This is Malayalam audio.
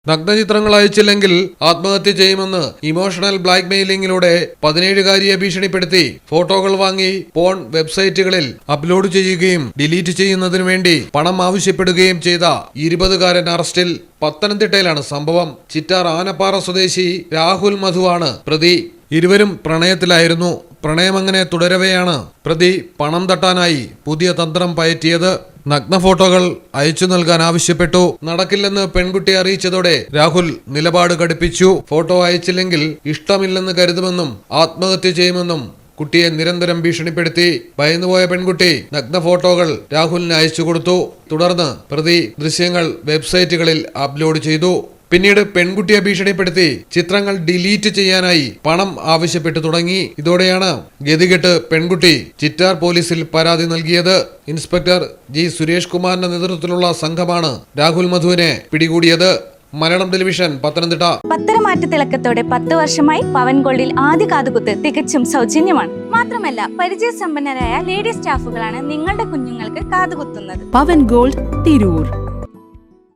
നഗ്നചിത്രങ്ങൾ അയച്ചില്ലെങ്കിൽ ആത്മഹത്യ ചെയ്യുമെന്ന് ഇമോഷണൽ ബ്ലാക്ക്മെയിലിംഗിലൂടെ 17-കാരിയെ ഭീഷണിപ്പെടുത്തി ഫോട്ടോകൾ വാങ്ങി പോൺ വെബ്സൈറ്റുകളിൽ അപ്ലോഡ് ചെയ്യുകയും ഡിലീറ്റ് ചെയ്യുന്നതിനു വേണ്ടി പണം ആവശ്യപ്പെടുകയും ചെയ്ത 20-കാരൻ അറസ്റ്റിൽ. പത്തനംതിട്ടയിലാണ് സംഭവം. ചിറ്റാർ ആനപ്പാറ സ്വദേശി രാഹുൽ മധുവാണ് പ്രതി. ഇരുവരും പ്രണയത്തിലായിരുന്നു. പ്രണയം അങ്ങനെ തുടരവെയാണ് പ്രതി പണം തട്ടാനായി പുതിയ തന്ത്രം പയറ്റിയത്. നഗ്ന ഫോട്ടോകൾ അയച്ചു നൽകാൻ ആവശ്യപ്പെട്ടു. നടക്കില്ലെന്ന് പെൺകുട്ടി അറിയിച്ചതോടെ രാഹുൽ നിലപാട് കടുപ്പിച്ചു. ഫോട്ടോ അയച്ചില്ലെങ്കിൽ ഇഷ്ടമില്ലെന്ന് കരുതുമെന്നും ആത്മഹത്യ ചെയ്യുമെന്നും കുട്ടിയെ നിരന്തരം ഭീഷണിപ്പെടുത്തി. ഭയന്നുപോയ പെൺകുട്ടി നഗ്ന ഫോട്ടോകൾ രാഹുലിന് അയച്ചു കൊടുത്തു. തുടർന്ന് പ്രതി ദൃശ്യങ്ങൾ വെബ്സൈറ്റുകളിൽ അപ്ലോഡ് ചെയ്തു. പിന്നീട് പെൺകുട്ടിയെ ഭീഷണിപ്പെടുത്തി ചിത്രങ്ങൾ ഡിലീറ്റ് ചെയ്യാനായി പണം ആവശ്യപ്പെട്ടു തുടങ്ങി. ഇതോടെയാണ് ഗതികെട്ട് പെൺകുട്ടി ചിറ്റാർ പോലീസിൽ പരാതി നൽകിയത്. ഇൻസ്പെക്ടർ ജി സുരേഷ് കുമാറിന്റെ നേതൃത്വത്തിലുള്ള സംഘമാണ് രാഹുൽ മധുവിനെ പിടികൂടിയത്. മലയാളം ടെലിവിഷൻ, പത്തനംതിട്ട. പത്തരമാറ്റ തിളക്കത്തോടെ 10 വർഷമായി പവൻ ഗോൾഡിൽ ആദ്യ കാതുകുത്ത് തികച്ചും സൗജന്യമാണ്. മാത്രമല്ല പരിചയസമ്പന്നരായ ലേഡി സ്റ്റാഫുകളാണ് നിങ്ങളുടെ കുഞ്ഞുങ്ങൾക്ക് കാതുകുത്തുന്നത്. പവൻ ഗോൾഡ്, തിരൂർ.